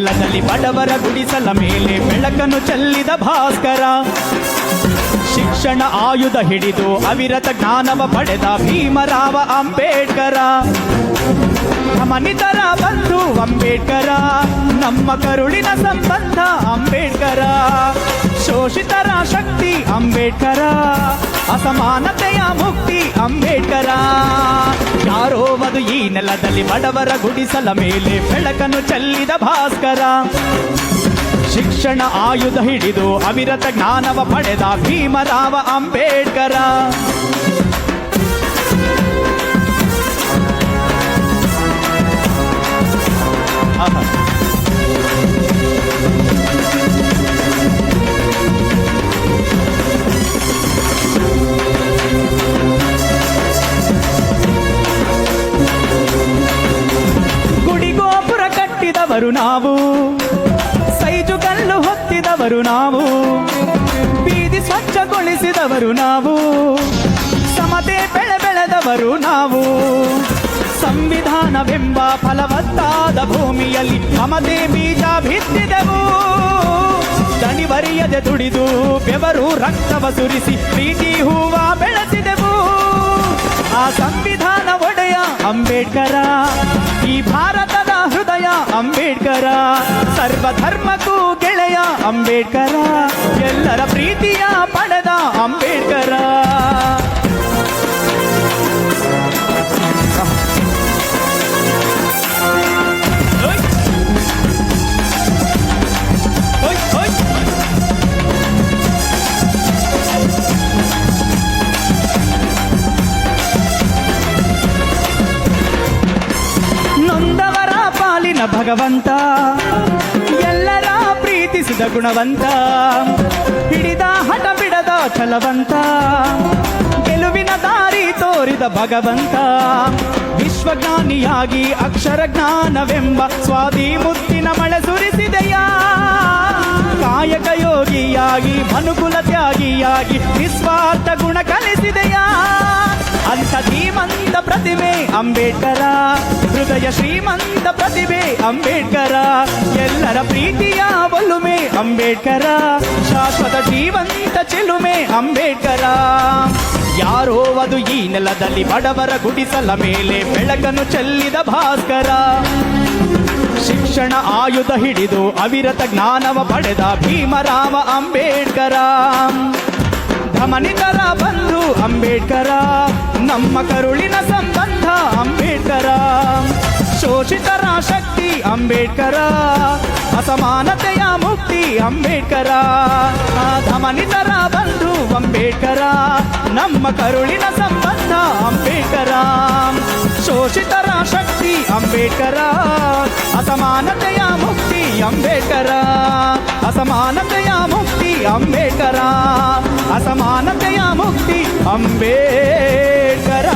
ನೆಲದಲ್ಲಿ ಬಡವರ ಗುಡಿಸಲ ಮೇಲೆ ಬೆಳಕನ್ನು ಚೆಲ್ಲಿದ ಭಾಸ್ಕರ. ಶಿಕ್ಷಣ ಆಯುಧ ಹಿಡಿದು ಅವಿರತ ಜ್ಞಾನವ ಪಡೆದ ಭೀಮರಾವ ಅಂಬೇಡ್ಕರ. ಮನಿತರ ಬಂಧು ಅಂಬೇಡ್ಕರ, ನಮ್ಮ ಕರುಳಿನ ಸಂಬಂಧ ಅಂಬೇಡ್ಕರ. ಶೋಷಿತರ ಶಕ್ತಿ ಅಂಬೇಡ್ಕರ, ಅಸಮಾನತೆಯ ಮುಕ್ತಿ ಅಂಬೇಡ್ಕರ. ಯಾರೋ ಮದು ಈ ನೆಲದಲ್ಲಿ ಬಡವರ ಗುಡಿಸಲ ಮೇಲೆ ಬೆಳಕನ್ನು ಚೆಲ್ಲಿದ ಭಾಸ್ಕರ. ಶಿಕ್ಷಣ ಆಯುಧ ಹಿಡಿದು ಅವಿರತ ಜ್ಞಾನವ ಪಡೆದ ಭೀಮರಾವ ಅಂಬೇಡ್ಕರ. ಗುಡಿಗೋಪುರ ಕಟ್ಟಿದವರು ನಾವು, ಸೈಜು ಕಲ್ಲು ಹೊತ್ತಿದವರು ನಾವು, ಬೀದಿ ಸ್ವಚ್ಛಗೊಳಿಸಿದವರು ನಾವು, ಸಮತೆ ಬೆಳೆದವರು ನಾವು. ಸಂವಿಧಾನವೆಂಬ ಫಲವತ್ತಾದ ಭೂಮಿಯಲ್ಲಿ ಮಮತೆ ಬೀಜ ಬಿತ್ತಿದೆವು. ದಣಿವರಿಯದೆ ದುಡಿದು ಬೆವರು ರಕ್ತವ ಸುರಿಸಿ ಪ್ರೀತಿ ಹೂವ ಬೆಳೆಸಿದೆವು. ಆ ಸಂವಿಧಾನ ಒಡೆಯ ಅಂಬೇಡ್ಕರ, ಈ ಭಾರತದ ಹೃದಯ ಅಂಬೇಡ್ಕರ. ಸರ್ವಧರ್ಮಕ್ಕೂ ಗೆಳೆಯ ಅಂಬೇಡ್ಕರ, ಎಲ್ಲರ ಪ್ರೀತಿಯ ಪಡೆದ ಅಂಬೇಡ್ಕರ. ನೊಂದವರ ಪಾಲಿನ ಭಗವಂತ, ಎಲ್ಲರ ಪ್ರೀತಿಸಿದ ಗುಣವಂತ, ಹಿಡಿದ ಹಠ ಬಿಡದ ಛಲವಂತ, ಗೆಲುವಿನ ದಾರಿ ತೋರಿದ ಭಗವಂತ. ವಿಶ್ವಜ್ಞಾನಿಯಾಗಿ ಅಕ್ಷರ ಜ್ಞಾನವೆಂಬ ಸ್ವಾದಿ ಮುತ್ತಿನ ಮಳೆ ಸುರಿಸಿದೆಯ. ಕಾಯಕ ಯೋಗಿಯಾಗಿ ಮನುಕುಲ ತ್ಯಾಗಿಯಾಗಿ ನಿಸ್ವಾರ್ಥ ಗುಣ ಕಲಿಸಿದೆಯ. ಅಂತ ಧೀಮಂತ ಪ್ರತಿಮೆ ಅಂಬೇಡ್ಕರ, ಹೃದಯ ಶ್ರೀಮಂತ ಪ್ರತಿಭೆ ಅಂಬೇಡ್ಕರ. ಎಲ್ಲರ ಪ್ರೀತಿಯ ಒಲುಮೆ ಅಂಬೇಡ್ಕರ, ಶಾಶ್ವತ ಜೀವಂತ ಚೆಲುಮೆ ಅಂಬೇಡ್ಕರ. ಯಾರೋ ಅದು ಈ ನೆಲದಲ್ಲಿ ಬಡವರ ಗುಡಿಸಲ ಮೇಲೆ ಬೆಳಕನ್ನು ಚೆಲ್ಲಿದ ಭಾಸ್ಕರ. ಶಿಕ್ಷಣ ಆಯುಧ ಹಿಡಿದು ಅವಿರತ ಜ್ಞಾನವ ಪಡೆದ ಭೀಮರಾವ ಅಂಬೇಡ್ಕರ. ಧಮನಿತರ ಬಂಧು ಅಂಬೇಡ್ಕರ, ನಮ್ಮ ಕರುಳಿನ ಸಂಬಂಧ ಅಂಬೇಡ್ಕರ. ಶೋಷಿತರ ಶಕ್ತಿ ಅಂಬೇಡ್ಕರ, ಅಸಮಾನತೆಯ ಮುಕ್ತಿ ಅಂಬೇಡ್ಕರ. ಧಮನಿತರ ಬಂಧು ಅಂಬೇಡ್ಕರ, ನಮ್ಮ ಕರುಳಿನ ಸಂಬಂಧ ಅಂಬೇಡ್ಕರ. ಶೋಷಿತರ ಶಕ್ತಿ ಅಂಬೇಡ್ಕರ, ಅಸಮಾನತೆಯ ಮುಕ್ತಿ ಅಂಬೇಡ್ಕರ. ಅಸಮಾನತೆಯ ಮುಕ್ತಿ ಅಂಬೇಡ್ಕರ, ಅಸಮಾನತೆಯ ಮುಕ್ತಿ ಅಂಬೇಡ್ಕರ.